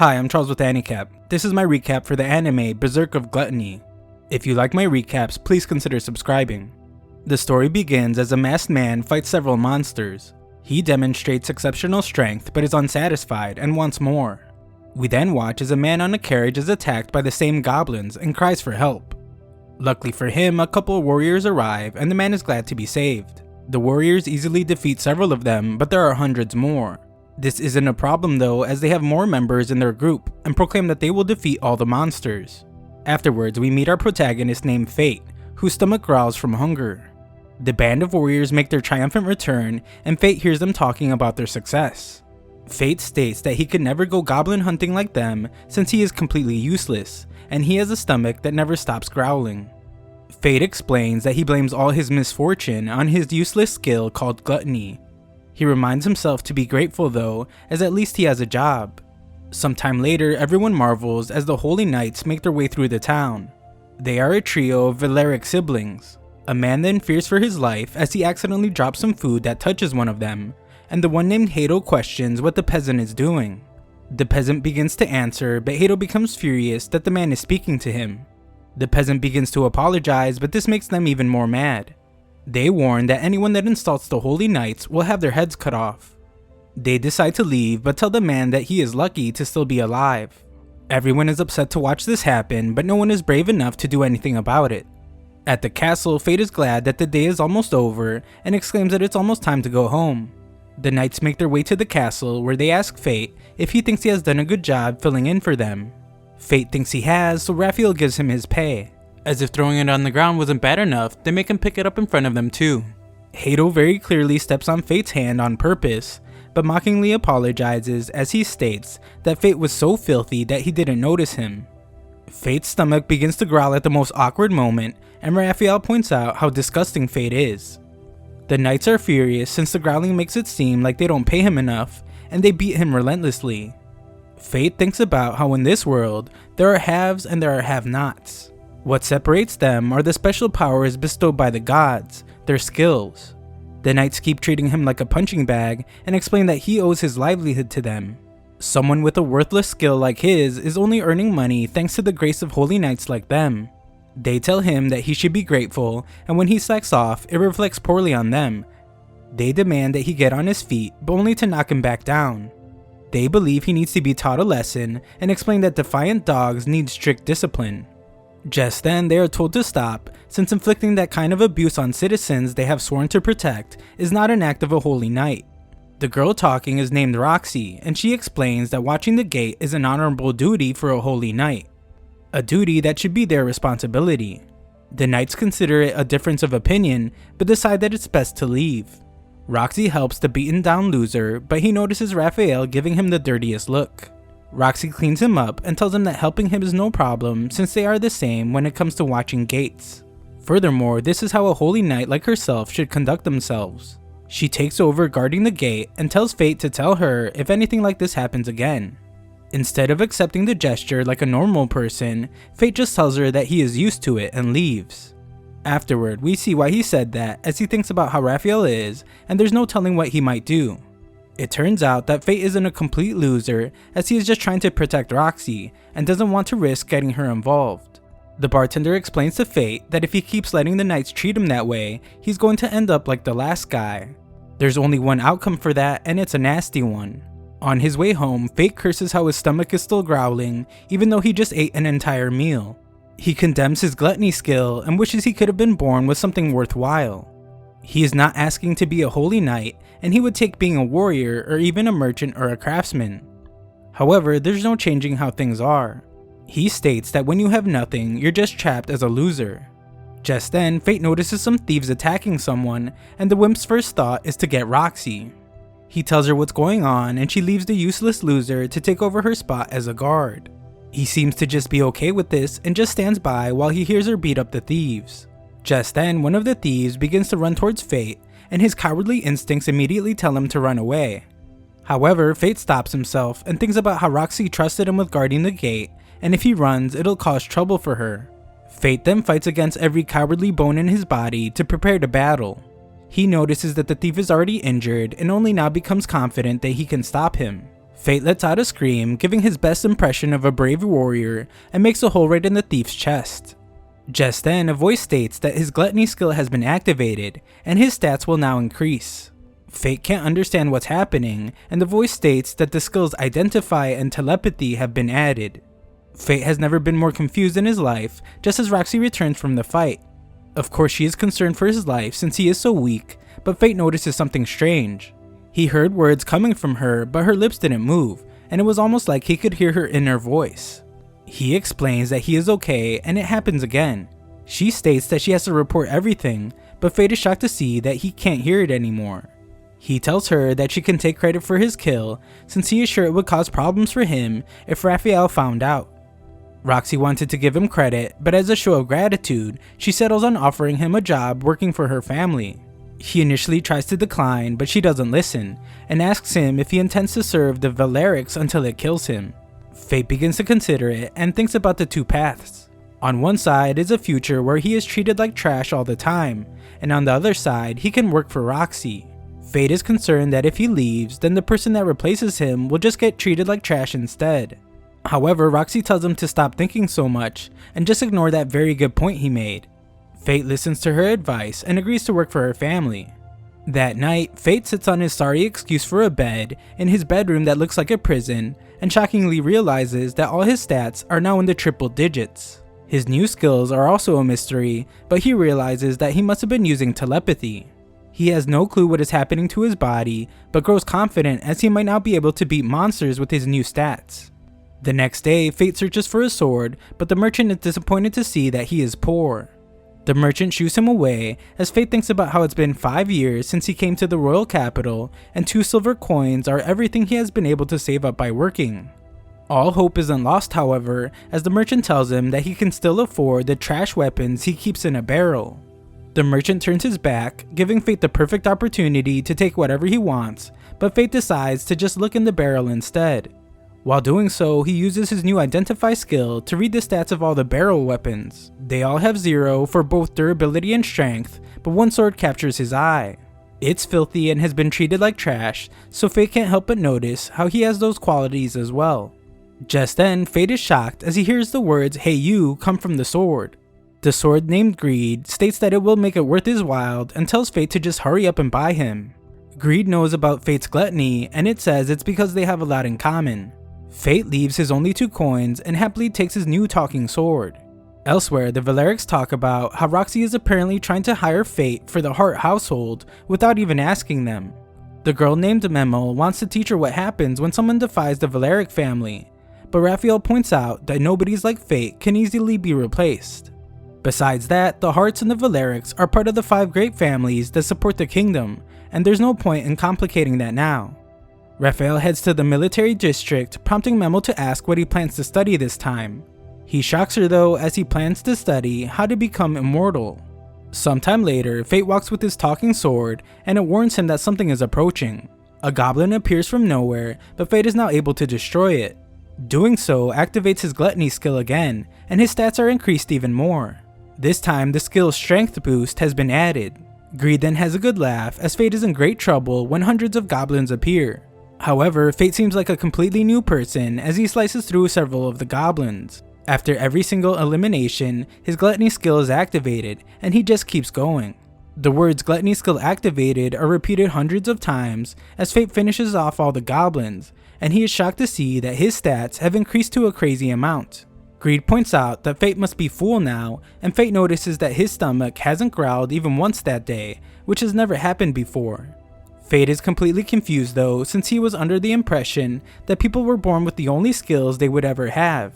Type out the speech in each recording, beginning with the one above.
Hi, I'm Charles with AniCap. This is my recap for the anime Berserk of Gluttony. If you like my recaps, please consider subscribing. The story begins as a masked man fights several monsters. He demonstrates exceptional strength but is unsatisfied and wants more. We then watch as a man on a carriage is attacked by the same goblins and cries for help. Luckily for him, a couple of warriors arrive and the man is glad to be saved. The warriors easily defeat several of them, but there are hundreds more. This isn't a problem though, as they have more members in their group and proclaim that they will defeat all the monsters. Afterwards, we meet our protagonist named Fate, whose stomach growls from hunger. The band of warriors make their triumphant return and Fate hears them talking about their success. Fate states that he could never go goblin hunting like them since he is completely useless, and he has a stomach that never stops growling. Fate explains that he blames all his misfortune on his useless skill called Gluttony. He reminds himself to be grateful though, as at least he has a job. Sometime later, everyone marvels as the Holy Knights make their way through the town. They are a trio of Berserk siblings. A man then fears for his life as he accidentally drops some food that touches one of them, and the one named Hato questions what the peasant is doing. The peasant begins to answer, but Hato becomes furious that the man is speaking to him. The peasant begins to apologize, but this makes them even more mad. They warn that anyone that insults the Holy Knights will have their heads cut off. They decide to leave, but tell the man that he is lucky to still be alive. Everyone is upset to watch this happen, but no one is brave enough to do anything about it. At the castle, Fate is glad that the day is almost over and exclaims that it's almost time to go home. The knights make their way to the castle where they ask Fate if he thinks he has done a good job filling in for them. Fate thinks he has, so Raphael gives him his pay. As if throwing it on the ground wasn't bad enough, they make him pick it up in front of them too. Hato very clearly steps on Fate's hand on purpose, but mockingly apologizes as he states that Fate was so filthy that he didn't notice him. Fate's stomach begins to growl at the most awkward moment, and Raphael points out how disgusting Fate is. The knights are furious since the growling makes it seem like they don't pay him enough, and they beat him relentlessly. Fate thinks about how in this world, there are haves and there are have-nots. What separates them are the special powers bestowed by the gods, their skills. The knights keep treating him like a punching bag and explain that he owes his livelihood to them. Someone with a worthless skill like his is only earning money thanks to the grace of holy knights like them. They tell him that he should be grateful, and when he slacks off, it reflects poorly on them. They demand that he get on his feet, but only to knock him back down. They believe he needs to be taught a lesson and explain that defiant dogs need strict discipline. Just then, they are told to stop, since inflicting that kind of abuse on citizens they have sworn to protect is not an act of a holy knight. The girl talking is named Roxy, and she explains that watching the gate is an honorable duty for a holy knight. A duty that should be their responsibility. The knights consider it a difference of opinion, but decide that it's best to leave. Roxy helps the beaten down loser, but he notices Raphael giving him the dirtiest look. Roxy cleans him up and tells him that helping him is no problem since they are the same when it comes to watching gates. Furthermore, this is how a holy knight like herself should conduct themselves. She takes over guarding the gate and tells Fate to tell her if anything like this happens again. Instead of accepting the gesture like a normal person, Fate just tells her that he is used to it and leaves. Afterward, we see why he said that as he thinks about how Raphael is, and there's no telling what he might do. It turns out that Fate isn't a complete loser, as he is just trying to protect Roxy and doesn't want to risk getting her involved. The bartender explains to Fate that if he keeps letting the knights treat him that way, he's going to end up like the last guy. There's only one outcome for that, and it's a nasty one. On his way home, Fate curses how his stomach is still growling, even though he just ate an entire meal. He condemns his gluttony skill and wishes he could have been born with something worthwhile. He is not asking to be a holy knight, and he would take being a warrior or even a merchant or a craftsman. However, there's no changing how things are. He states that when you have nothing, you're just trapped as a loser. Just then, Fate notices some thieves attacking someone, and the wimp's first thought is to get Roxy. He tells her what's going on, and she leaves the useless loser to take over her spot as a guard. He seems to just be okay with this and just stands by while he hears her beat up the thieves. Just then, one of the thieves begins to run towards Fate, and his cowardly instincts immediately tell him to run away. However, Fate stops himself and thinks about how Roxy trusted him with guarding the gate, and if he runs, it'll cause trouble for her. Fate then fights against every cowardly bone in his body to prepare to battle. He notices that the thief is already injured and only now becomes confident that he can stop him. Fate lets out a scream, giving his best impression of a brave warrior, and makes a hole right in the thief's chest. Just then, a voice states that his gluttony skill has been activated, and his stats will now increase. Fate can't understand what's happening, and the voice states that the skills Identify and Telepathy have been added. Fate has never been more confused in his life, just as Roxy returns from the fight. Of course, she is concerned for his life since he is so weak, but Fate notices something strange. He heard words coming from her, but her lips didn't move, and it was almost like he could hear her inner voice. He explains that he is okay, and it happens again. She states that she has to report everything, but Fate is shocked to see that he can't hear it anymore. He tells her that she can take credit for his kill, since he is sure it would cause problems for him if Raphael found out. Roxy wanted to give him credit, but as a show of gratitude, she settles on offering him a job working for her family. He initially tries to decline, but she doesn't listen, and asks him if he intends to serve the Valerics until it kills him. Fate begins to consider it and thinks about the two paths. On one side is a future where he is treated like trash all the time, and on the other side, he can work for Roxy. Fate is concerned that if he leaves, then the person that replaces him will just get treated like trash instead. However, Roxy tells him to stop thinking so much and just ignore that very good point he made. Fate listens to her advice and agrees to work for her family. That night, Fate sits on his sorry excuse for a bed in his bedroom that looks like a prison and shockingly realizes that all his stats are now in the triple digits. His new skills are also a mystery, but he realizes that he must have been using telepathy. He has no clue what is happening to his body, but grows confident as he might now be able to beat monsters with his new stats. The next day, Fate searches for a sword, but the merchant is disappointed to see that he is poor. The merchant shoos him away as Fate thinks about how it's been 5 years since he came to the royal capital, and 2 silver coins are everything he has been able to save up by working. All hope isn't lost, however, as the merchant tells him that he can still afford the trash weapons he keeps in a barrel. The merchant turns his back, giving Fate the perfect opportunity to take whatever he wants, but Fate decides to just look in the barrel instead. While doing so, he uses his new Identify skill to read the stats of all the barrel weapons. They all have 0 for both durability and strength, but one sword captures his eye. It's filthy and has been treated like trash, so Fate can't help but notice how he has those qualities as well. Just then, Fate is shocked as he hears the words "Hey you" come from the sword. The sword, named Greed, states that it will make it worth his while and tells Fate to just hurry up and buy him. Greed knows about Fate's gluttony, and it says it's because they have a lot in common. Fate leaves his only 2 coins and happily takes his new talking sword. Elsewhere, the Valerics talk about how Roxy is apparently trying to hire Fate for the Hart household without even asking them. The girl named Memo wants to teach her what happens when someone defies the Valeric family, but Raphael points out that nobodies like Fate can easily be replaced. Besides that, the Harts and the Valerics are part of the 5 great families that support the kingdom, and there's no point in complicating that now. Raphael heads to the military district, prompting Memo to ask what he plans to study this time. He shocks her though, as he plans to study how to become immortal. Sometime later, Fate walks with his talking sword, and it warns him that something is approaching. A goblin appears from nowhere, but Fate is now able to destroy it. Doing so activates his gluttony skill again, and his stats are increased even more. This time, the skill's strength boost has been added. Greed then has a good laugh as Fate is in great trouble when hundreds of goblins appear. However, Fate seems like a completely new person as he slices through several of the goblins. After every single elimination, his gluttony skill is activated, and he just keeps going. The words "gluttony skill activated" are repeated hundreds of times as Fate finishes off all the goblins, and he is shocked to see that his stats have increased to a crazy amount. Greed points out that Fate must be full now, and Fate notices that his stomach hasn't growled even once that day, which has never happened before. Fate is completely confused though, since he was under the impression that people were born with the only skills they would ever have.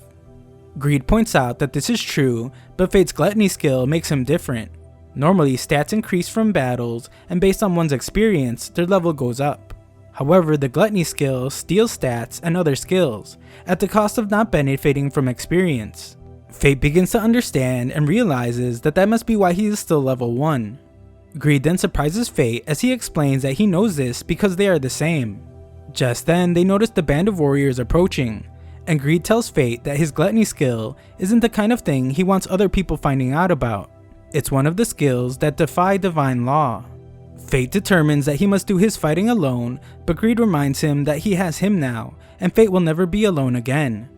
Greed points out that this is true, but Fate's gluttony skill makes him different. Normally, stats increase from battles, and based on one's experience, their level goes up. However, the gluttony skill steals stats and other skills, at the cost of not benefiting from experience. Fate begins to understand and realizes that that must be why he is still level 1. Greed then surprises Fate as he explains that he knows this because they are the same. Just then, they notice the band of warriors approaching, and Greed tells Fate that his gluttony skill isn't the kind of thing he wants other people finding out about. It's one of the skills that defy divine law. Fate determines that he must do his fighting alone, but Greed reminds him that he has him now, and Fate will never be alone again.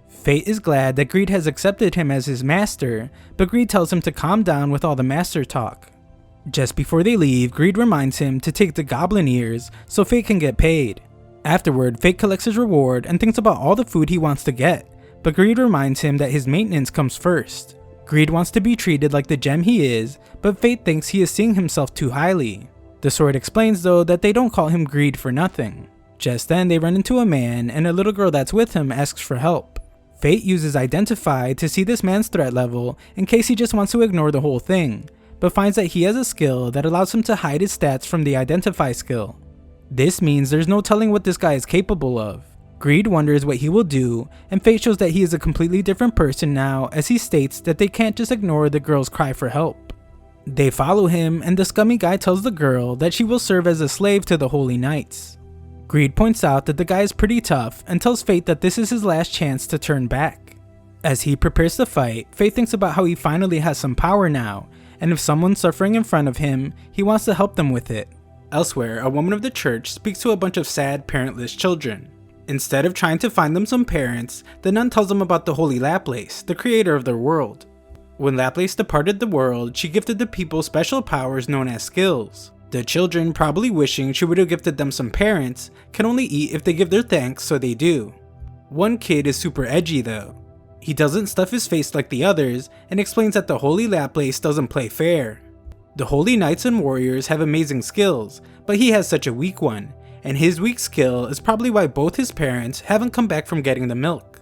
Fate is glad that Greed has accepted him as his master, but Greed tells him to calm down with all the master talk. Just before they leave, Greed reminds him to take the goblin ears so Fate can get paid. Afterward, Fate collects his reward and thinks about all the food he wants to get, but Greed reminds him that his maintenance comes first. Greed wants to be treated like the gem he is, but Fate thinks he is seeing himself too highly. The sword explains though that they don't call him Greed for nothing. Just then they run into a man, and a little girl that's with him asks for help. Fate uses Identify to see this man's threat level in case he just wants to ignore the whole thing, but finds that he has a skill that allows him to hide his stats from the Identify skill. This means there's no telling what this guy is capable of. Greed wonders what he will do, and Fate shows that he is a completely different person now, as he states that they can't just ignore the girl's cry for help. They follow him, and the scummy guy tells the girl that she will serve as a slave to the Holy Knights. Greed points out that the guy is pretty tough and tells Fate that this is his last chance to turn back. As he prepares to fight, Fate thinks about how he finally has some power now, and if someone's suffering in front of him, he wants to help them with it. Elsewhere, a woman of the church speaks to a bunch of sad, parentless children. Instead of trying to find them some parents, the nun tells them about the Holy Laplace, the creator of their world. When Laplace departed the world, she gifted the people special powers known as skills. The children, probably wishing she would have gifted them some parents, can only eat if they give their thanks, so they do. One kid is super edgy though. He doesn't stuff his face like the others, and explains that the Holy Laplace doesn't play fair. The Holy Knights and Warriors have amazing skills, but he has such a weak one, and his weak skill is probably why both his parents haven't come back from getting the milk.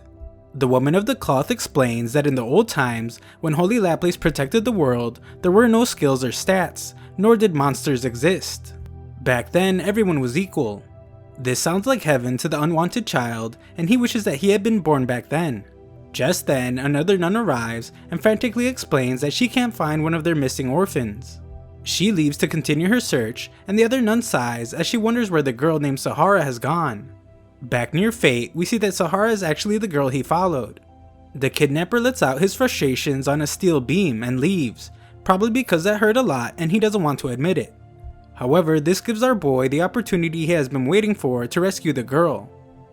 The woman of the cloth explains that in the old times, when Holy Laplace protected the world, there were no skills or stats, nor did monsters exist. Back then, everyone was equal. This sounds like heaven to the unwanted child, and he wishes that he had been born back then. Just then, another nun arrives and frantically explains that she can't find one of their missing orphans. She leaves to continue her search, and the other nun sighs as she wonders where the girl named Sahara has gone. Back near Fate, we see that Sahara is actually the girl he followed. The kidnapper lets out his frustrations on a steel beam and leaves, probably because that hurt a lot and he doesn't want to admit it. However, this gives our boy the opportunity he has been waiting for to rescue the girl.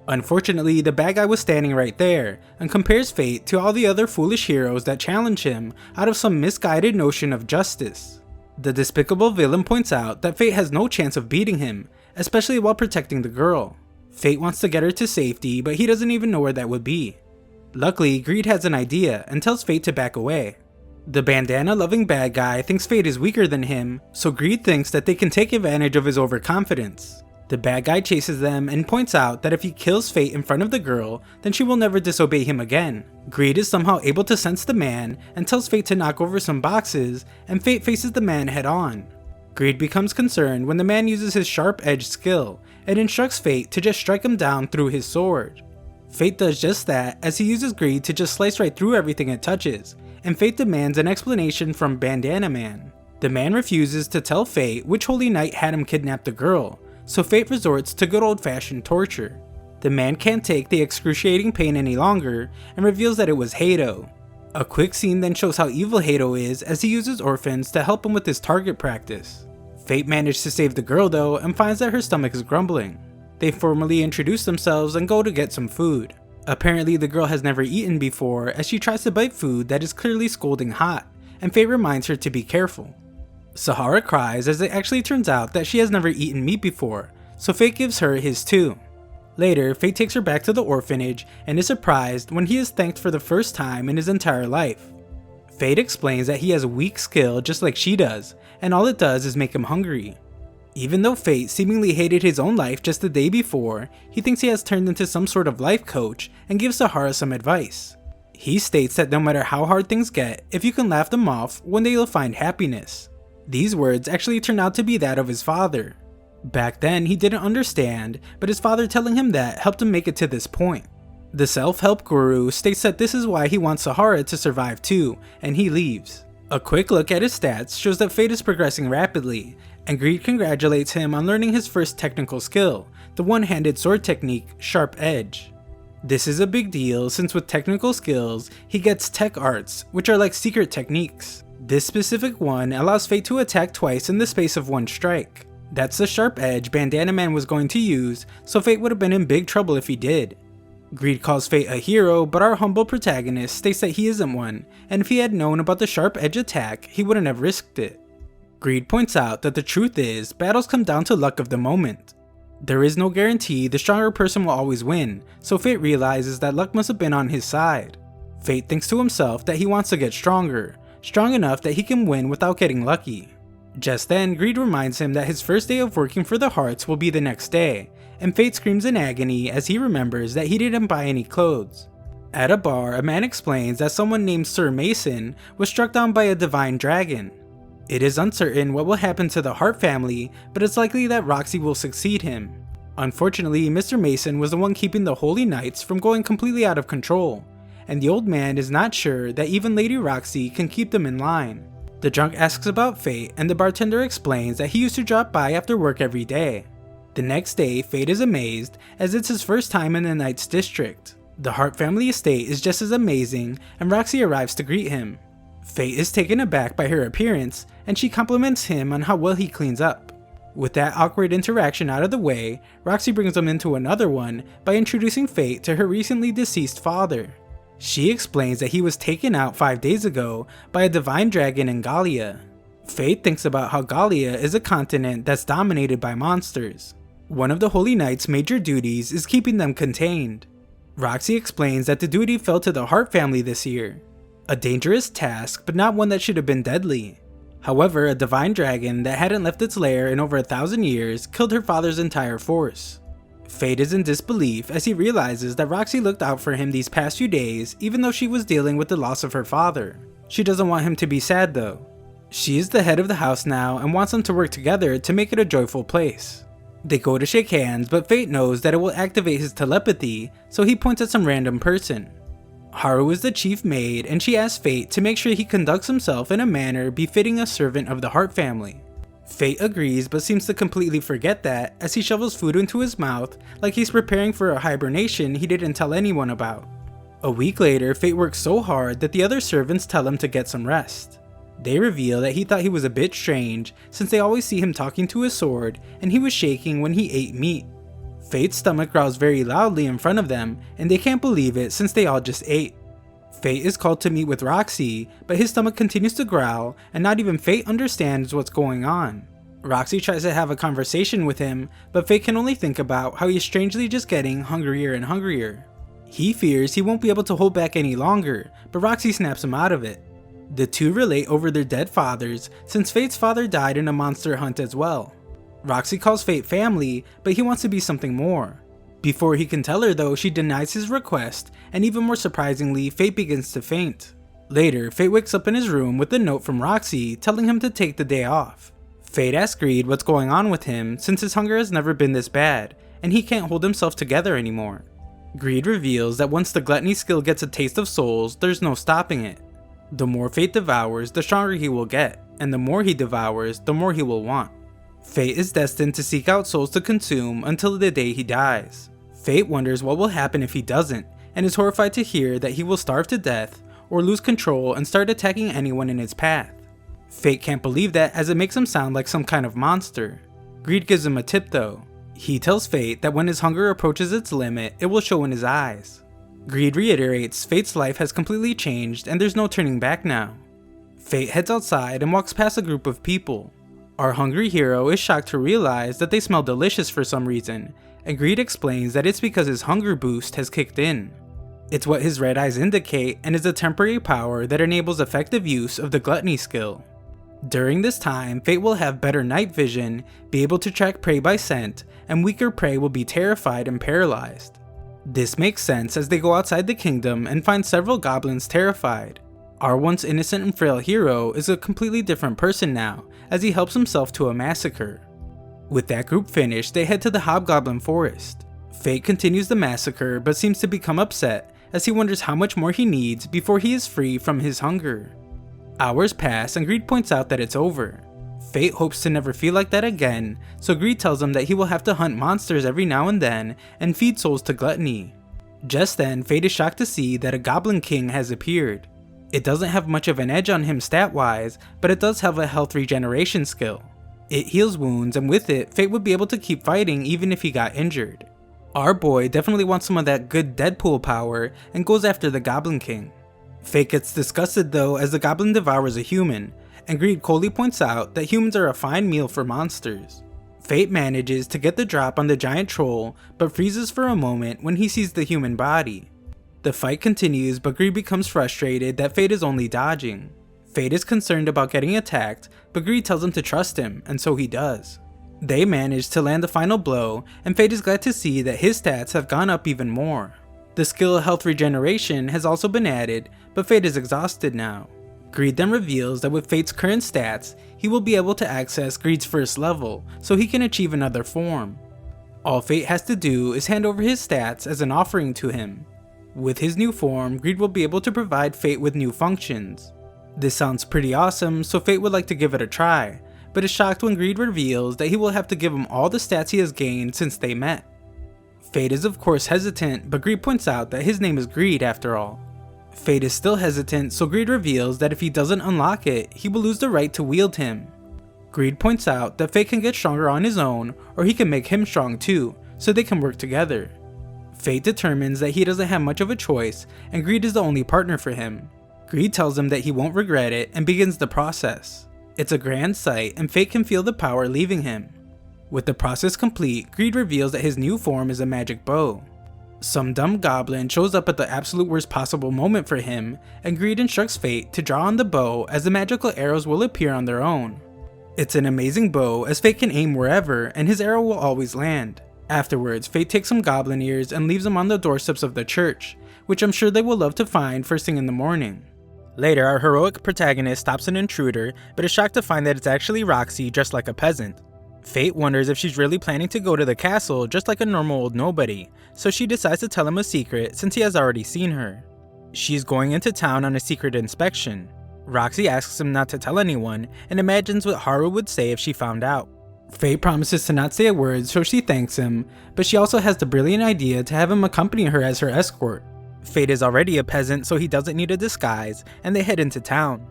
Unfortunately, the bad guy was standing right there, and compares Fate to all the other foolish heroes that challenge him out of some misguided notion of justice. The despicable villain points out that Fate has no chance of beating him, especially while protecting the girl. Fate wants to get her to safety, but he doesn't even know where that would be. Luckily, Greed has an idea and tells Fate to back away. The bandana-loving bad guy thinks Fate is weaker than him, so Greed thinks that they can take advantage of his overconfidence. The bad guy chases them and points out that if he kills Fate in front of the girl, then she will never disobey him again. Greed is somehow able to sense the man and tells Fate to knock over some boxes, and Fate faces the man head on. Greed becomes concerned when the man uses his sharp edge skill and instructs Fate to just strike him down through his sword. Fate does just that as he uses Greed to just slice right through everything it touches, and Fate demands an explanation from Bandana Man. The man refuses to tell Fate which Holy Knight had him kidnap the girl, so Fate resorts to good old-fashioned torture. The man can't take the excruciating pain any longer and reveals that it was Hato. A quick scene then shows how evil Hato is as he uses orphans to help him with his target practice. Fate managed to save the girl though and finds that her stomach is grumbling. They formally introduce themselves and go to get some food. Apparently the girl has never eaten before as she tries to bite food that is clearly scalding hot, and Fate reminds her to be careful. Sahara cries as it actually turns out that she has never eaten meat before, so Fate gives her his too. Later, Fate takes her back to the orphanage and is surprised when he is thanked for the first time in his entire life. Fate explains that he has weak skill just like she does, and all it does is make him hungry. Even though Fate seemingly hated his own life just the day before, he thinks he has turned into some sort of life coach and gives Sahara some advice. He states that no matter how hard things get, if you can laugh them off, one day you'll find happiness. These words actually turn out to be that of his father. Back then, he didn't understand, but his father telling him that helped him make it to this point. The self-help guru states that this is why he wants Sahara to survive too, and he leaves. A quick look at his stats shows that Fate is progressing rapidly, and Greed congratulates him on learning his first technical skill, the one-handed sword technique, Sharp Edge. This is a big deal since with technical skills, he gets tech arts, which are like secret techniques. This specific one allows Fate to attack twice in the space of one strike. That's the sharp edge Bandana Man was going to use, so Fate would have been in big trouble if he did. Greed calls Fate a hero, but our humble protagonist states that he isn't one, and if he had known about the sharp edge attack, he wouldn't have risked it. Greed points out that the truth is, battles come down to luck of the moment. There is no guarantee the stronger person will always win, so Fate realizes that luck must have been on his side. Fate thinks to himself that he wants to get stronger, strong enough that he can win without getting lucky. Just then, Greed reminds him that his first day of working for the Hearts will be the next day, and Fate screams in agony as he remembers that he didn't buy any clothes. At a bar, a man explains that someone named Sir Mason was struck down by a divine dragon. It is uncertain what will happen to the Hart family, but it's likely that Roxy will succeed him. Unfortunately, Mr. Mason was the one keeping the Holy Knights from going completely out of control, and the old man is not sure that even Lady Roxy can keep them in line. The drunk asks about Fate, and the bartender explains that he used to drop by after work every day. The next day, Fate is amazed as it's his first time in the Knights District. The Hart family estate is just as amazing, and Roxy arrives to greet him. Fate is taken aback by her appearance, and she compliments him on how well he cleans up. With that awkward interaction out of the way, Roxy brings him into another one by introducing Fate to her recently deceased father. She explains that he was taken out 5 days ago by a divine dragon in Gallia. Fate thinks about how Gallia is a continent that's dominated by monsters. One of the Holy Knight's major duties is keeping them contained. Roxy explains that the duty fell to the Hart family this year. A dangerous task, but not one that should have been deadly. However, a divine dragon that hadn't left its lair in over 1,000 years killed her father's entire force. Fate is in disbelief as he realizes that Roxy looked out for him these past few days even though she was dealing with the loss of her father. She doesn't want him to be sad though. She is the head of the house now and wants them to work together to make it a joyful place. They go to shake hands, but Fate knows that it will activate his telepathy, so he points at some random person. Haru is the chief maid, and she asks Fate to make sure he conducts himself in a manner befitting a servant of the Hart family. Fate agrees but seems to completely forget that as he shovels food into his mouth like he's preparing for a hibernation he didn't tell anyone about. A week later, Fate works so hard that the other servants tell him to get some rest. They reveal that he thought he was a bit strange since they always see him talking to his sword and he was shaking when he ate meat. Fate's stomach growls very loudly in front of them and they can't believe it since they all just ate. Fate is called to meet with Roxy, but his stomach continues to growl and not even Fate understands what's going on. Roxy tries to have a conversation with him, but Fate can only think about how he's strangely just getting hungrier and hungrier. He fears he won't be able to hold back any longer, but Roxy snaps him out of it. The two relate over their dead fathers since Fate's father died in a monster hunt as well. Roxy calls Fate family, but he wants to be something more. Before he can tell her though, she denies his request, and even more surprisingly, Fate begins to faint. Later, Fate wakes up in his room with a note from Roxy telling him to take the day off. Fate asks Greed what's going on with him since his hunger has never been this bad, and he can't hold himself together anymore. Greed reveals that once the Gluttony skill gets a taste of souls, there's no stopping it. The more Fate devours, the stronger he will get, and the more he devours, the more he will want. Fate is destined to seek out souls to consume until the day he dies. Fate wonders what will happen if he doesn't, and is horrified to hear that he will starve to death, or lose control and start attacking anyone in his path. Fate can't believe that as it makes him sound like some kind of monster. Greed gives him a tip though. He tells Fate that when his hunger approaches its limit, it will show in his eyes. Greed reiterates Fate's life has completely changed and there's no turning back now. Fate heads outside and walks past a group of people. Our hungry hero is shocked to realize that they smell delicious for some reason, and Greed explains that it's because his hunger boost has kicked in. It's what his red eyes indicate and is a temporary power that enables effective use of the Gluttony skill. During this time, Fate will have better night vision, be able to track prey by scent, and weaker prey will be terrified and paralyzed. This makes sense as they go outside the kingdom and find several goblins terrified. Our once innocent and frail hero is a completely different person now, as he helps himself to a massacre. With that group finished, they head to the Hobgoblin Forest. Fate continues the massacre but seems to become upset as he wonders how much more he needs before he is free from his hunger. Hours pass and Greed points out that it's over. Fate hopes to never feel like that again, so Greed tells him that he will have to hunt monsters every now and then and feed souls to Gluttony. Just then, Fate is shocked to see that a Goblin King has appeared. It doesn't have much of an edge on him stat-wise, but it does have a health regeneration skill. It heals wounds, and with it, Fate would be able to keep fighting even if he got injured. Our boy definitely wants some of that good Deadpool power and goes after the Goblin King. Fate gets disgusted though as the goblin devours a human, and Greed coldly points out that humans are a fine meal for monsters. Fate manages to get the drop on the giant troll, but freezes for a moment when he sees the human body. The fight continues, but Greed becomes frustrated that Fate is only dodging. Fate is concerned about getting attacked, but Greed tells him to trust him, and so he does. They manage to land the final blow, and Fate is glad to see that his stats have gone up even more. The skill Health Regeneration has also been added, but Fate is exhausted now. Greed then reveals that with Fate's current stats, he will be able to access Greed's first level, so he can achieve another form. All Fate has to do is hand over his stats as an offering to him. With his new form, Greed will be able to provide Fate with new functions. This sounds pretty awesome, so Fate would like to give it a try, but is shocked when Greed reveals that he will have to give him all the stats he has gained since they met. Fate is of course hesitant, but Greed points out that his name is Greed after all. Fate is still hesitant, so Greed reveals that if he doesn't unlock it, he will lose the right to wield him. Greed points out that Fate can get stronger on his own, or he can make him strong too, so they can work together. Fate determines that he doesn't have much of a choice, and Greed is the only partner for him. Greed tells him that he won't regret it and begins the process. It's a grand sight, and Fate can feel the power leaving him. With the process complete, Greed reveals that his new form is a magic bow. Some dumb goblin shows up at the absolute worst possible moment for him, and Greed instructs Fate to draw on the bow as the magical arrows will appear on their own. It's an amazing bow as Fate can aim wherever and his arrow will always land. Afterwards, Fate takes some goblin ears and leaves them on the doorsteps of the church, which I'm sure they will love to find first thing in the morning. Later, our heroic protagonist stops an intruder, but is shocked to find that it's actually Roxy dressed like a peasant. Fate wonders if she's really planning to go to the castle just like a normal old nobody, so she decides to tell him a secret since he has already seen her. She's going into town on a secret inspection. Roxy asks him not to tell anyone and imagines what Haru would say if she found out. Fate promises to not say a word, so she thanks him, but she also has the brilliant idea to have him accompany her as her escort. Fate is already a peasant, so he doesn't need a disguise, and they head into town.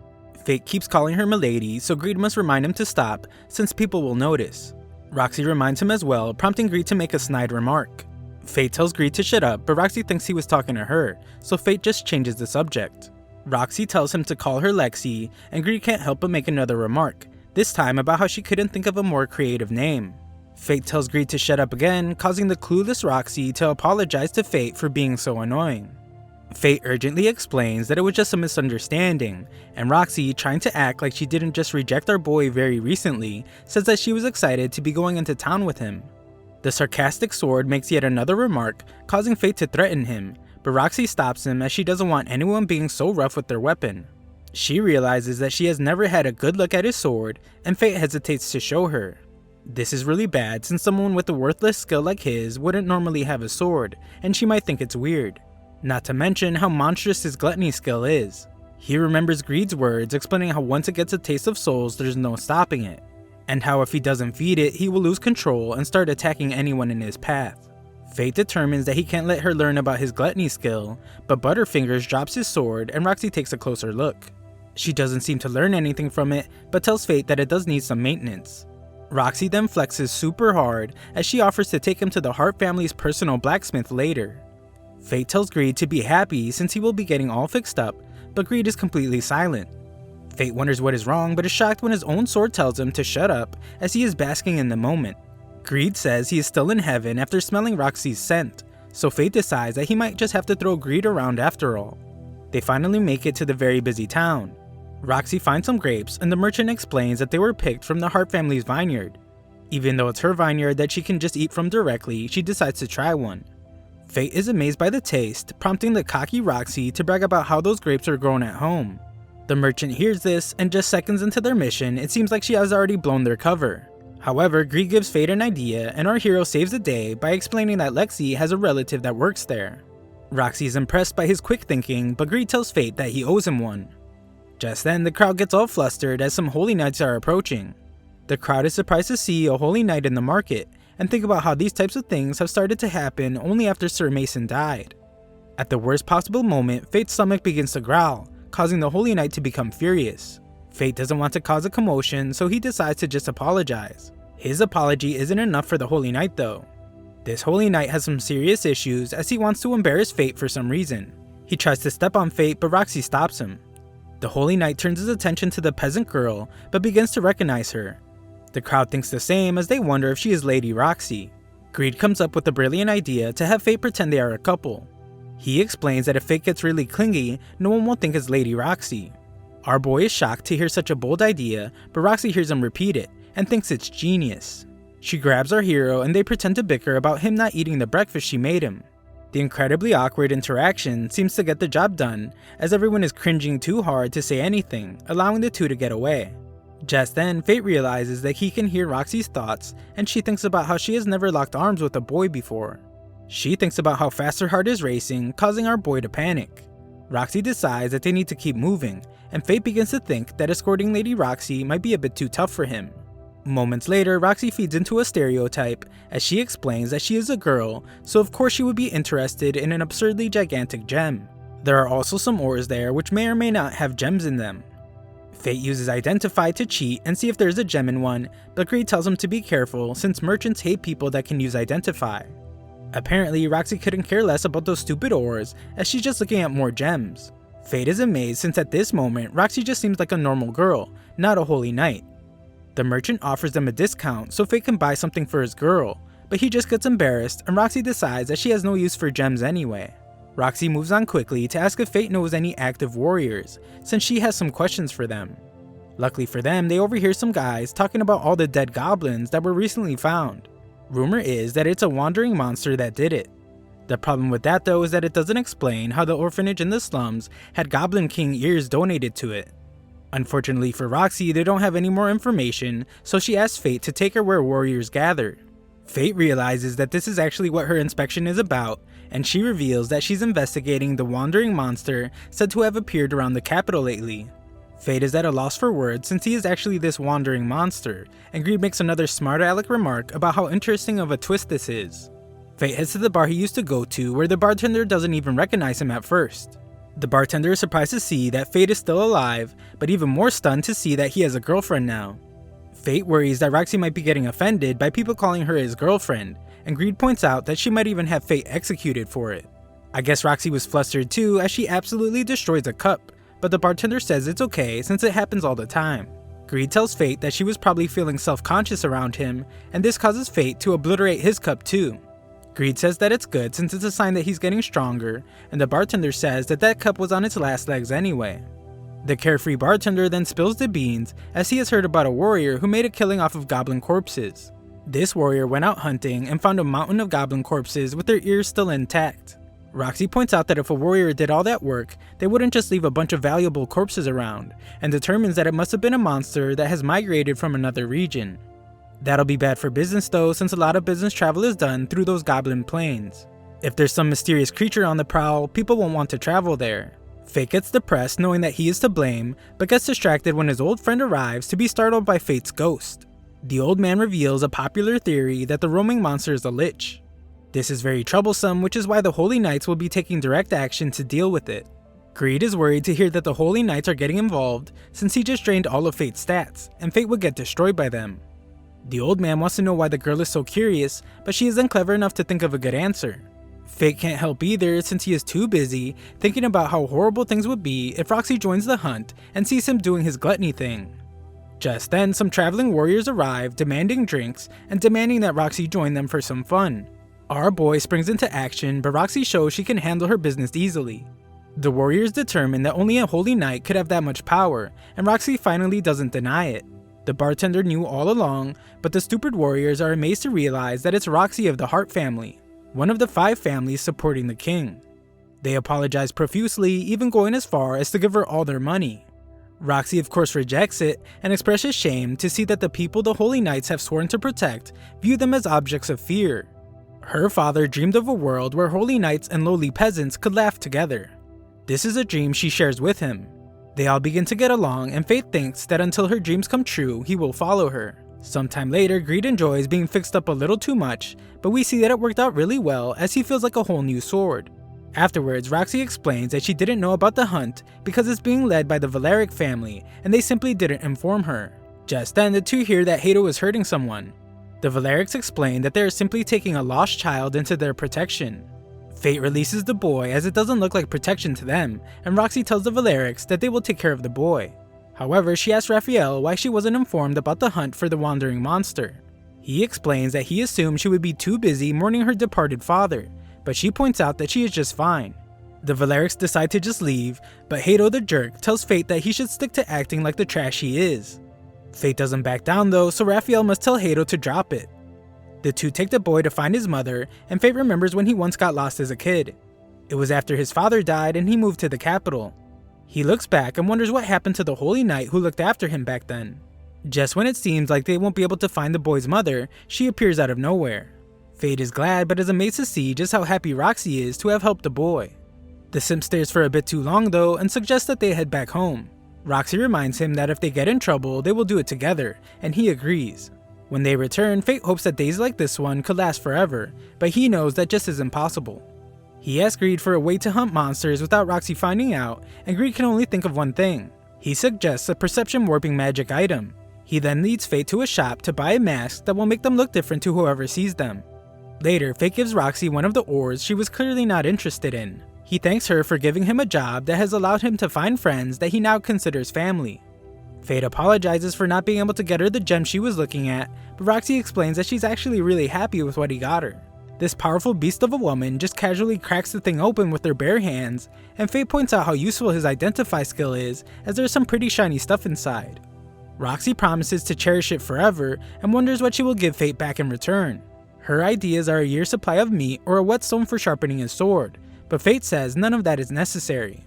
Fate keeps calling her milady, so Greed must remind him to stop, since people will notice. Roxy reminds him as well, prompting Greed to make a snide remark. Fate tells Greed to shut up, but Roxy thinks he was talking to her, so Fate just changes the subject. Roxy tells him to call her Lexi, and Greed can't help but make another remark, this time about how she couldn't think of a more creative name. Fate tells Greed to shut up again, causing the clueless Roxy to apologize to Fate for being so annoying. Fate urgently explains that it was just a misunderstanding, and Roxy, trying to act like she didn't just reject our boy very recently, says that she was excited to be going into town with him. The sarcastic sword makes yet another remark, causing Fate to threaten him, but Roxy stops him as she doesn't want anyone being so rough with their weapon. She realizes that she has never had a good look at his sword, and Fate hesitates to show her. This is really bad since someone with a worthless skill like his wouldn't normally have a sword, and she might think it's weird. Not to mention how monstrous his Gluttony skill is. He remembers Greed's words explaining how once it gets a taste of souls there's no stopping it, and how if he doesn't feed it he will lose control and start attacking anyone in his path. Fate determines that he can't let her learn about his Gluttony skill, but Butterfingers drops his sword and Roxy takes a closer look. She doesn't seem to learn anything from it, but tells Fate that it does need some maintenance. Roxy then flexes super hard as she offers to take him to the Hart family's personal blacksmith later. Fate tells Greed to be happy since he will be getting all fixed up, but Greed is completely silent. Fate wonders what is wrong, but is shocked when his own sword tells him to shut up as he is basking in the moment. Greed says he is still in heaven after smelling Roxy's scent, so Fate decides that he might just have to throw Greed around after all. They finally make it to the very busy town. Roxy finds some grapes and the merchant explains that they were picked from the Hart family's vineyard. Even though it's her vineyard that she can just eat from directly, she decides to try one. Fate is amazed by the taste, prompting the cocky Roxy to brag about how those grapes are grown at home. The merchant hears this, and just seconds into their mission, it seems like she has already blown their cover. However, Greed gives Fate an idea, and our hero saves the day by explaining that Lexi has a relative that works there. Roxy is impressed by his quick thinking, but Greed tells Fate that he owes him one. Just then, the crowd gets all flustered as some holy knights are approaching. The crowd is surprised to see a holy knight in the market, and think about how these types of things have started to happen only after Sir Mason died. At the worst possible moment, Fate's stomach begins to growl, causing the holy knight to become furious. Fate doesn't want to cause a commotion, so he decides to just apologize. His apology isn't enough for the Holy Knight though. This Holy Knight has some serious issues as he wants to embarrass Fate for some reason. He tries to step on Fate, but Roxy stops him. The Holy Knight turns his attention to the peasant girl, but begins to recognize her. The crowd thinks the same as they wonder if she is Lady Roxy. Greed comes up with a brilliant idea to have Fate pretend they are a couple. He explains that if Fate gets really clingy, no one will think it's Lady Roxy. Our boy is shocked to hear such a bold idea, but Roxy hears him repeat it, and thinks it's genius. She grabs our hero and they pretend to bicker about him not eating the breakfast she made him. The incredibly awkward interaction seems to get the job done, as everyone is cringing too hard to say anything, allowing the two to get away. Just then, Fate realizes that he can hear Roxy's thoughts, and she thinks about how she has never locked arms with a boy before. She thinks about how fast her heart is racing, causing our boy to panic. Roxy decides that they need to keep moving, and Fate begins to think that escorting Lady Roxy might be a bit too tough for him. Moments later, Roxy feeds into a stereotype as she explains that she is a girl, so of course she would be interested in an absurdly gigantic gem. There are also some ores there which may or may not have gems in them. Fate uses Identify to cheat and see if there's a gem in one, but Greed tells him to be careful since merchants hate people that can use Identify. Apparently, Roxy couldn't care less about those stupid ores as she's just looking at more gems. Fate is amazed since at this moment, Roxy just seems like a normal girl, not a holy knight. The merchant offers them a discount so Fate can buy something for his girl, but he just gets embarrassed and Roxy decides that she has no use for gems anyway. Roxy moves on quickly to ask if Fate knows any active warriors, since she has some questions for them. Luckily for them, they overhear some guys talking about all the dead goblins that were recently found. Rumor is that it's a wandering monster that did it. The problem with that though is that it doesn't explain how the orphanage in the slums had Goblin King ears donated to it. Unfortunately for Roxy, they don't have any more information, so she asks Fate to take her where warriors gather. Fate realizes that this is actually what her inspection is about, and she reveals that she's investigating the wandering monster said to have appeared around the capital lately. Fate is at a loss for words since he is actually this wandering monster, and Greed makes another smart aleck remark about how interesting of a twist this is. Fate heads to the bar he used to go to, where the bartender doesn't even recognize him at first. The bartender is surprised to see that Fate is still alive, but even more stunned to see that he has a girlfriend now. Fate worries that Roxy might be getting offended by people calling her his girlfriend, and Greed points out that she might even have Fate executed for it. I guess Roxy was flustered too as she absolutely destroys a cup, but the bartender says it's okay since it happens all the time. Greed tells Fate that she was probably feeling self-conscious around him, and this causes Fate to obliterate his cup too. Greed says that it's good since it's a sign that he's getting stronger, and the bartender says that that cup was on its last legs anyway. The carefree bartender then spills the beans as he has heard about a warrior who made a killing off of goblin corpses. This warrior went out hunting and found a mountain of goblin corpses with their ears still intact. Roxy points out that if a warrior did all that work, they wouldn't just leave a bunch of valuable corpses around, and determines that it must have been a monster that has migrated from another region. That'll be bad for business though, since a lot of business travel is done through those goblin plains. If there's some mysterious creature on the prowl, people won't want to travel there. Fate gets depressed knowing that he is to blame, but gets distracted when his old friend arrives to be startled by Fate's ghost. The old man reveals a popular theory that the roaming monster is a lich. This is very troublesome, which is why the Holy Knights will be taking direct action to deal with it. Greed is worried to hear that the Holy Knights are getting involved since he just drained all of Fate's stats, and Fate would get destroyed by them. The old man wants to know why the girl is so curious, but she isn't clever enough to think of a good answer. Fate can't help either since he is too busy thinking about how horrible things would be if Roxy joins the hunt and sees him doing his gluttony thing. Just then, some traveling warriors arrive demanding drinks and demanding that Roxy join them for some fun. Our boy springs into action, but Roxy shows she can handle her business easily. The warriors determine that only a holy knight could have that much power, and Roxy finally doesn't deny it. The bartender knew all along, but the stupid warriors are amazed to realize that it's Roxy of the Heart family, one of the 5 families supporting the king. They apologize profusely, even going as far as to give her all their money. Roxy of course rejects it and expresses shame to see that the people the Holy Knights have sworn to protect view them as objects of fear. Her father dreamed of a world where holy knights and lowly peasants could laugh together. This is a dream she shares with him. They all begin to get along, and Fate thinks that until her dreams come true, he will follow her. Sometime later, Greed enjoys being fixed up a little too much, but we see that it worked out really well as he feels like a whole new sword. Afterwards, Roxy explains that she didn't know about the hunt because it's being led by the Berserk family and they simply didn't inform her. Just then, the two hear that Hato is hurting someone. The Berserks explain that they are simply taking a lost child into their protection. Fate releases the boy as it doesn't look like protection to them, and Roxy tells the Berserks that they will take care of the boy. However, she asks Raphael why she wasn't informed about the hunt for the wandering monster. He explains that he assumed she would be too busy mourning her departed father, but she points out that she is just fine. The Berserks decide to just leave, but Hato the jerk tells Fate that he should stick to acting like the trash he is. Fate doesn't back down though, so Raphael must tell Hato to drop it. The two take the boy to find his mother, and Fate remembers when he once got lost as a kid. It was after his father died and he moved to the capital. He looks back and wonders what happened to the holy knight who looked after him back then. Just when it seems like they won't be able to find the boy's mother, she appears out of nowhere. Fate is glad but is amazed to see just how happy Roxy is to have helped the boy. The simp stares for a bit too long though and suggests that they head back home. Roxy reminds him that if they get in trouble, they will do it together, and he agrees. When they return, Fate hopes that days like this one could last forever, but he knows that just isn't possible. He asks Greed for a way to hunt monsters without Roxy finding out, and Greed can only think of one thing. He suggests a perception warping magic item. He then leads Fate to a shop to buy a mask that will make them look different to whoever sees them. Later, Fate gives Roxy one of the ores she was clearly not interested in. He thanks her for giving him a job that has allowed him to find friends that he now considers family. Fate apologizes for not being able to get her the gem she was looking at, but Roxy explains that she's actually really happy with what he got her. This powerful beast of a woman just casually cracks the thing open with their bare hands, and Fate points out how useful his identify skill is as there's some pretty shiny stuff inside. Roxy promises to cherish it forever and wonders what she will give Fate back in return. Her ideas are a year's supply of meat or a whetstone for sharpening his sword, but Fate says none of that is necessary.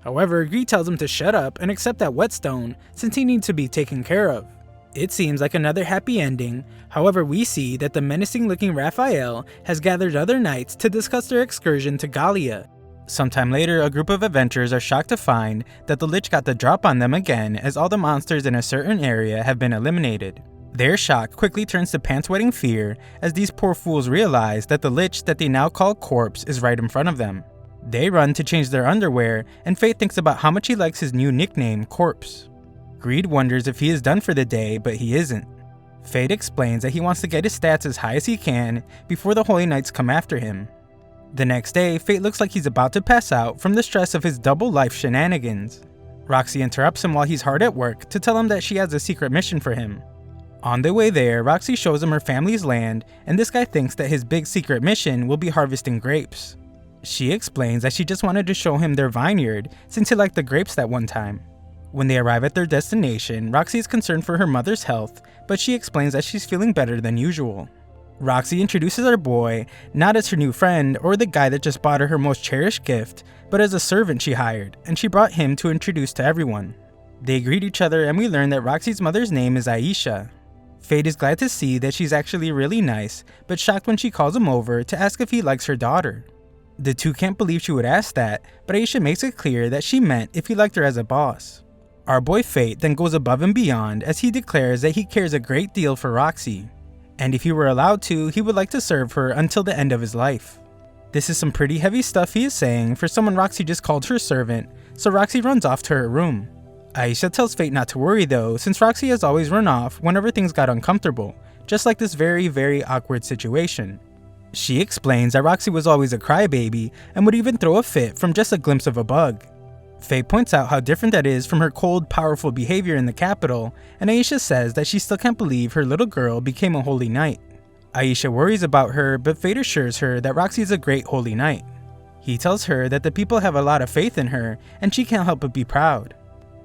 However, Greed tells him to shut up and accept that whetstone since he needs to be taken care of. It seems like another happy ending, however we see that the menacing looking Raphael has gathered other knights to discuss their excursion to Gallia. Sometime later, a group of adventurers are shocked to find that the Lich got the drop on them again as all the monsters in a certain area have been eliminated. Their shock quickly turns to pants-wetting fear as these poor fools realize that the Lich that they now call Corpse is right in front of them. They run to change their underwear, and Fate thinks about how much he likes his new nickname, Corpse. Greed wonders if he is done for the day, but he isn't. Fate explains that he wants to get his stats as high as he can before the Holy Knights come after him. The next day, Fate looks like he's about to pass out from the stress of his double life shenanigans. Roxy interrupts him while he's hard at work to tell him that she has a secret mission for him. On the way there, Roxy shows him her family's land, and this guy thinks that his big secret mission will be harvesting grapes. She explains that she just wanted to show him their vineyard since he liked the grapes that one time. When they arrive at their destination, Roxy is concerned for her mother's health, but she explains that she's feeling better than usual. Roxy introduces our boy, not as her new friend or the guy that just bought her most cherished gift, but as a servant she hired, and she brought him to introduce to everyone. They greet each other and we learn that Roxy's mother's name is Aisha. Fate is glad to see that she's actually really nice, but shocked when she calls him over to ask if he likes her daughter. The two can't believe she would ask that, but Aisha makes it clear that she meant if he liked her as a boss. Our boy Fate then goes above and beyond as he declares that he cares a great deal for Roxy, and if he were allowed to, he would like to serve her until the end of his life. This is some pretty heavy stuff he is saying for someone Roxy just called her servant, so Roxy runs off to her room. Aisha tells Fate not to worry though, since Roxy has always run off whenever things got uncomfortable, just like this very awkward situation. She explains that Roxy was always a crybaby and would even throw a fit from just a glimpse of a bug. Fate points out how different that is from her cold, powerful behavior in the capital, and Aisha says that she still can't believe her little girl became a holy knight. Aisha worries about her, but Fate assures her that Roxy is a great holy knight. He tells her that the people have a lot of faith in her, and she can't help but be proud.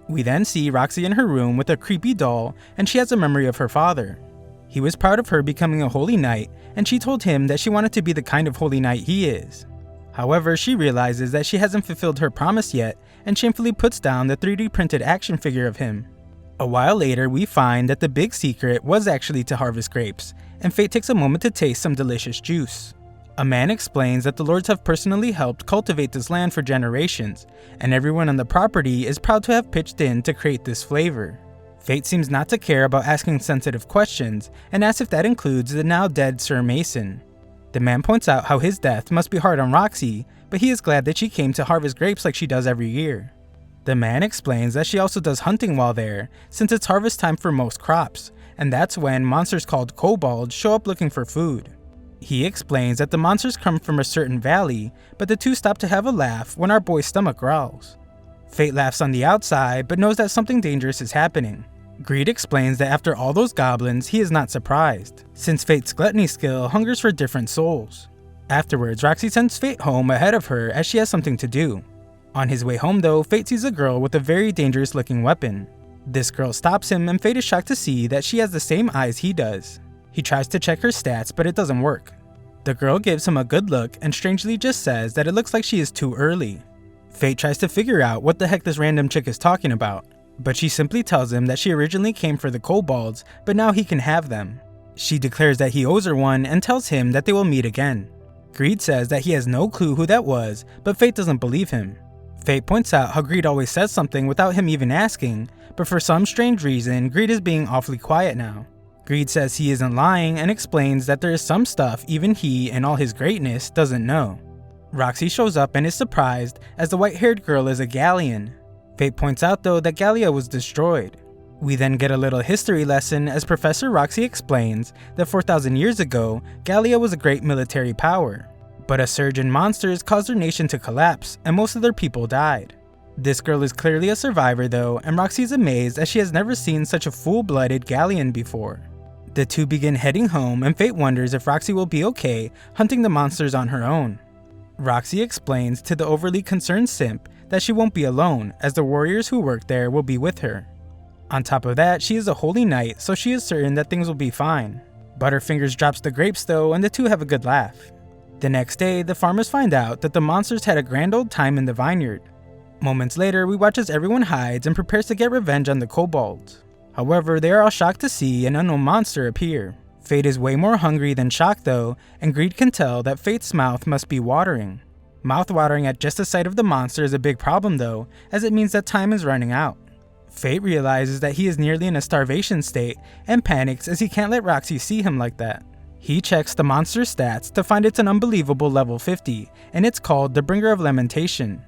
We then see Roxy in her room with a creepy doll, and she has a memory of her father. He was proud of her becoming a holy knight, and she told him that she wanted to be the kind of holy knight he is. However, she realizes that she hasn't fulfilled her promise yet, and shamefully puts down the 3D printed action figure of him. A while later, we find that the big secret was actually to harvest grapes, and Fate takes a moment to taste some delicious juice. A man explains that the lords have personally helped cultivate this land for generations, and everyone on the property is proud to have pitched in to create this flavor. Fate seems not to care about asking sensitive questions, and asks if that includes the now dead Sir Mason. The man points out how his death must be hard on Roxy, but he is glad that she came to harvest grapes like she does every year. The man explains that she also does hunting while there, since it's harvest time for most crops, and that's when monsters called kobolds show up looking for food. He explains that the monsters come from a certain valley, but the two stop to have a laugh when our boy's stomach growls. Fate laughs on the outside, but knows that something dangerous is happening. Greed explains that after all those goblins, he is not surprised, since Fate's gluttony skill hungers for different souls. Afterwards, Roxy sends Fate home ahead of her as she has something to do. On his way home though, Fate sees a girl with a very dangerous looking weapon. This girl stops him and Fate is shocked to see that she has the same eyes he does. He tries to check her stats, but it doesn't work. The girl gives him a good look and strangely just says that it looks like she is too early. Fate tries to figure out what the heck this random chick is talking about, but she simply tells him that she originally came for the kobolds, but now he can have them. She declares that he owes her one and tells him that they will meet again. Greed says that he has no clue who that was, but Fate doesn't believe him. Fate points out how Greed always says something without him even asking, but for some strange reason, Greed is being awfully quiet now. Greed says he isn't lying and explains that there is some stuff even he, in all his greatness, doesn't know. Roxy shows up and is surprised as the white-haired girl is a galleon. Fate points out though that Gallia was destroyed. We then get a little history lesson as Professor Roxy explains that 4,000 years ago, Gallia was a great military power. But a surge in monsters caused their nation to collapse, and most of their people died. This girl is clearly a survivor though, and Roxy is amazed as she has never seen such a full-blooded galleon before. The two begin heading home, and Fate wonders if Roxy will be okay hunting the monsters on her own. Roxy explains to the overly concerned simp that she won't be alone, as the warriors who work there will be with her. On top of that, she is a holy knight, so she is certain that things will be fine. Butterfingers drops the grapes though, and the two have a good laugh. The next day, the farmers find out that the monsters had a grand old time in the vineyard. Moments later, we watch as everyone hides and prepares to get revenge on the kobolds. However, they are all shocked to see an unknown monster appear. Fate is way more hungry than shocked though, and Greed can tell that Fate's mouth must be watering. Mouth-watering at just the sight of the monster is a big problem though, as it means that time is running out. Fate realizes that he is nearly in a starvation state and panics as he can't let Roxy see him like that. He checks the monster's stats to find it's an unbelievable level 50, and it's called the Bringer of Lamentation.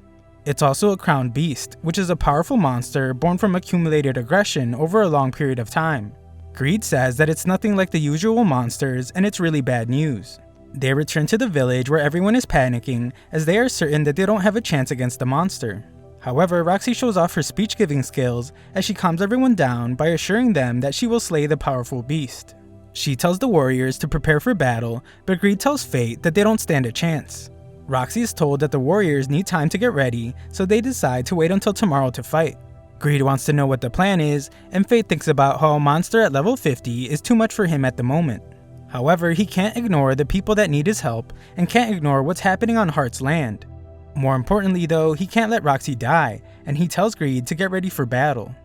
It's also a crowned beast, which is a powerful monster born from accumulated aggression over a long period of time. Greed says that it's nothing like the usual monsters and it's really bad news. They return to the village where everyone is panicking as they are certain that they don't have a chance against the monster. However, Roxy shows off her speech-giving skills as she calms everyone down by assuring them that she will slay the powerful beast. She tells the warriors to prepare for battle, but Greed tells Fate that they don't stand a chance. Roxy is told that the warriors need time to get ready, so they decide to wait until tomorrow to fight. Greed wants to know what the plan is, and Fate thinks about how a monster at level 50 is too much for him at the moment. However, he can't ignore the people that need his help, and can't ignore what's happening on Heart's land. More importantly though, he can't let Roxy die, and he tells Greed to get ready for battle.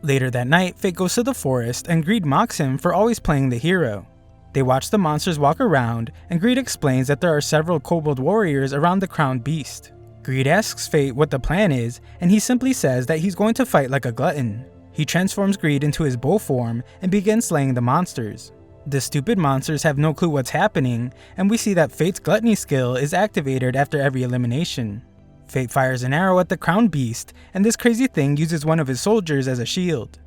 Later that night, Fate goes to the forest and Greed mocks him for always playing the hero. They watch the monsters walk around, and Greed explains that there are several kobold warriors around the crowned beast. Greed asks Fate what the plan is, and he simply says that he's going to fight like a glutton. He transforms Greed into his bow form and begins slaying the monsters. The stupid monsters have no clue what's happening, and we see that Fate's gluttony skill is activated after every elimination. Fate fires an arrow at the crowned beast, and this crazy thing uses one of his soldiers as a shield.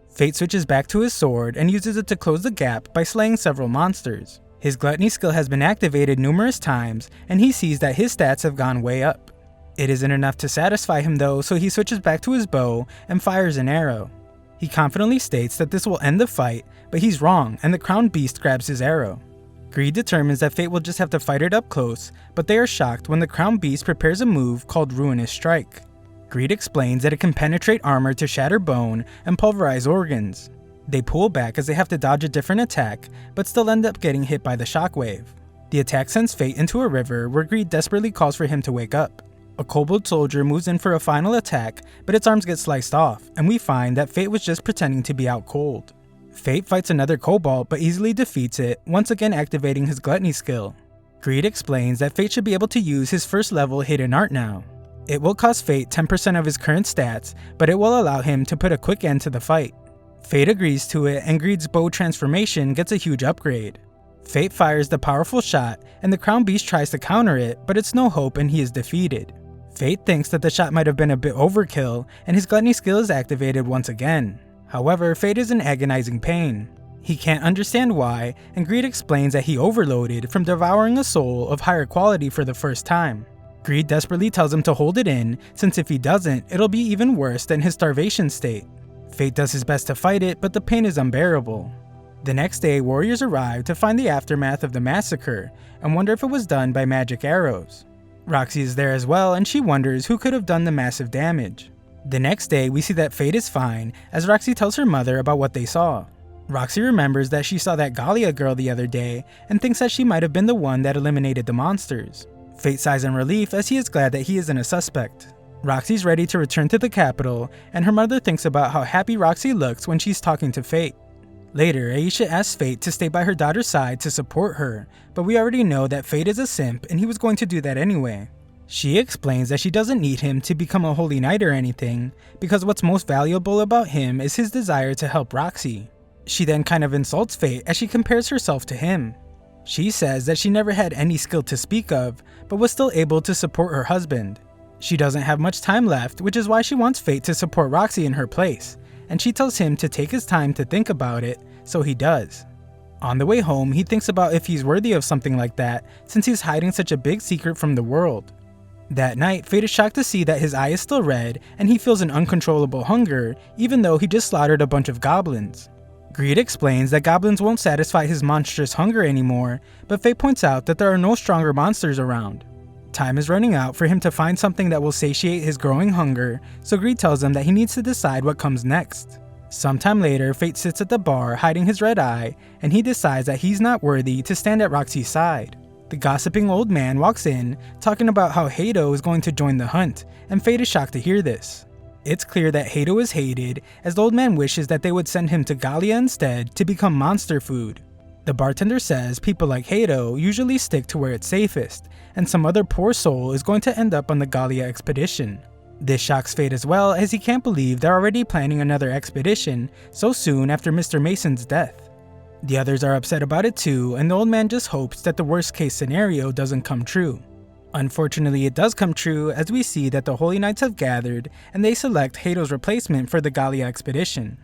Fate switches back to his sword and uses it to close the gap by slaying several monsters. His gluttony skill has been activated numerous times, and he sees that his stats have gone way up. It isn't enough to satisfy him though, so he switches back to his bow and fires an arrow. He confidently states that this will end the fight, but he's wrong and the crowned beast grabs his arrow. Greed determines that Fate will just have to fight it up close, but they are shocked when the crowned beast prepares a move called Ruinous Strike. Greed explains that it can penetrate armor to shatter bone and pulverize organs. They pull back as they have to dodge a different attack, but still end up getting hit by the shockwave. The attack sends Fate into a river where Greed desperately calls for him to wake up. A kobold soldier moves in for a final attack, but its arms get sliced off, and we find that Fate was just pretending to be out cold. Fate fights another kobold but easily defeats it, once again activating his gluttony skill. Greed explains that Fate should be able to use his first level hidden art now. It will cost Fate 10% of his current stats, but it will allow him to put a quick end to the fight. Fate agrees to it, and Greed's bow transformation gets a huge upgrade. Fate fires the powerful shot, and the crown beast tries to counter it, but it's no hope and he is defeated. Fate thinks that the shot might have been a bit overkill, and his gluttony skill is activated once again. However, Fate is in agonizing pain. He can't understand why, and Greed explains that he overloaded from devouring a soul of higher quality for the first time. Greed desperately tells him to hold it in, since if he doesn't, it'll be even worse than his starvation state. Fate does his best to fight it, but the pain is unbearable. The next day, warriors arrive to find the aftermath of the massacre, and wonder if it was done by magic arrows. Roxy is there as well, and she wonders who could have done the massive damage. The next day, we see that Fate is fine, as Roxy tells her mother about what they saw. Roxy remembers that she saw that Gallia girl the other day, and thinks that she might have been the one that eliminated the monsters. Fate sighs in relief as he is glad that he isn't a suspect. Roxy's ready to return to the capital, and her mother thinks about how happy Roxy looks when she's talking to Fate. Later, Aisha asks Fate to stay by her daughter's side to support her, but we already know that Fate is a simp and he was going to do that anyway. She explains that she doesn't need him to become a holy knight or anything, because what's most valuable about him is his desire to help Roxy. She then kind of insults Fate as she compares herself to him. She says that she never had any skill to speak of, but was still able to support her husband. She doesn't have much time left, which is why she wants Fate to support Roxy in her place, and she tells him to take his time to think about it, so he does. On the way home, he thinks about if he's worthy of something like that, since he's hiding such a big secret from the world. That night, Fate is shocked to see that his eye is still red, and he feels an uncontrollable hunger, even though he just slaughtered a bunch of goblins. Greed explains that goblins won't satisfy his monstrous hunger anymore, but Fate points out that there are no stronger monsters around. Time is running out for him to find something that will satiate his growing hunger, so Greed tells him that he needs to decide what comes next. Sometime later, Fate sits at the bar hiding his red eye, and he decides that he's not worthy to stand at Roxy's side. The gossiping old man walks in, talking about how Hato is going to join the hunt, and Fate is shocked to hear this. It's clear that Hato is hated, as the old man wishes that they would send him to Gallia instead to become monster food. The bartender says people like Hato usually stick to where it's safest, and some other poor soul is going to end up on the Gallia expedition. This shocks Fate as well, as he can't believe they're already planning another expedition so soon after Mr. Mason's death. The others are upset about it too, and the old man just hopes that the worst case scenario doesn't come true. Unfortunately, it does come true, as we see that the Holy Knights have gathered and they select Hato's replacement for the Gallia expedition.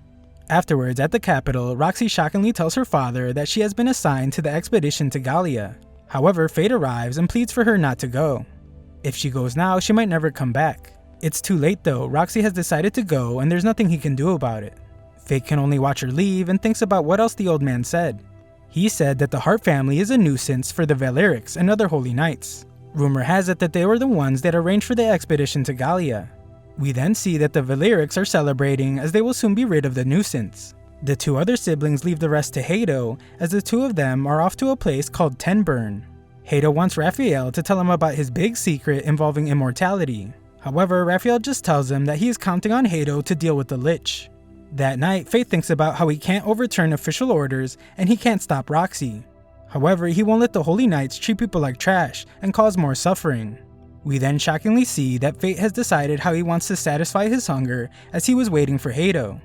Afterwards, at the capital, Roxy shockingly tells her father that she has been assigned to the expedition to Gallia. However, Fate arrives and pleads for her not to go. If she goes now, she might never come back. It's too late though, Roxy has decided to go and there's nothing he can do about it. Fate can only watch her leave and thinks about what else the old man said. He said that the Hart family is a nuisance for the Valerics and other Holy Knights. Rumor has it that they were the ones that arranged for the expedition to Gallia. We then see that the Valerics are celebrating, as they will soon be rid of the nuisance. The two other siblings leave the rest to Hato, as the two of them are off to a place called Tenburn. Hato wants Raphael to tell him about his big secret involving immortality. However, Raphael just tells him that he is counting on Hato to deal with the Lich. That night, Fate thinks about how he can't overturn official orders and he can't stop Roxy. However, he won't let the Holy Knights treat people like trash and cause more suffering. We then shockingly see that Fate has decided how he wants to satisfy his hunger, as he was waiting for Hato.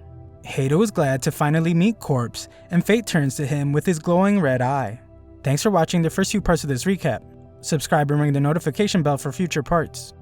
Hato is glad to finally meet Corpse, and Fate turns to him with his glowing red eye. Thanks for watching the first few parts of this recap. Subscribe and ring the notification bell for future parts.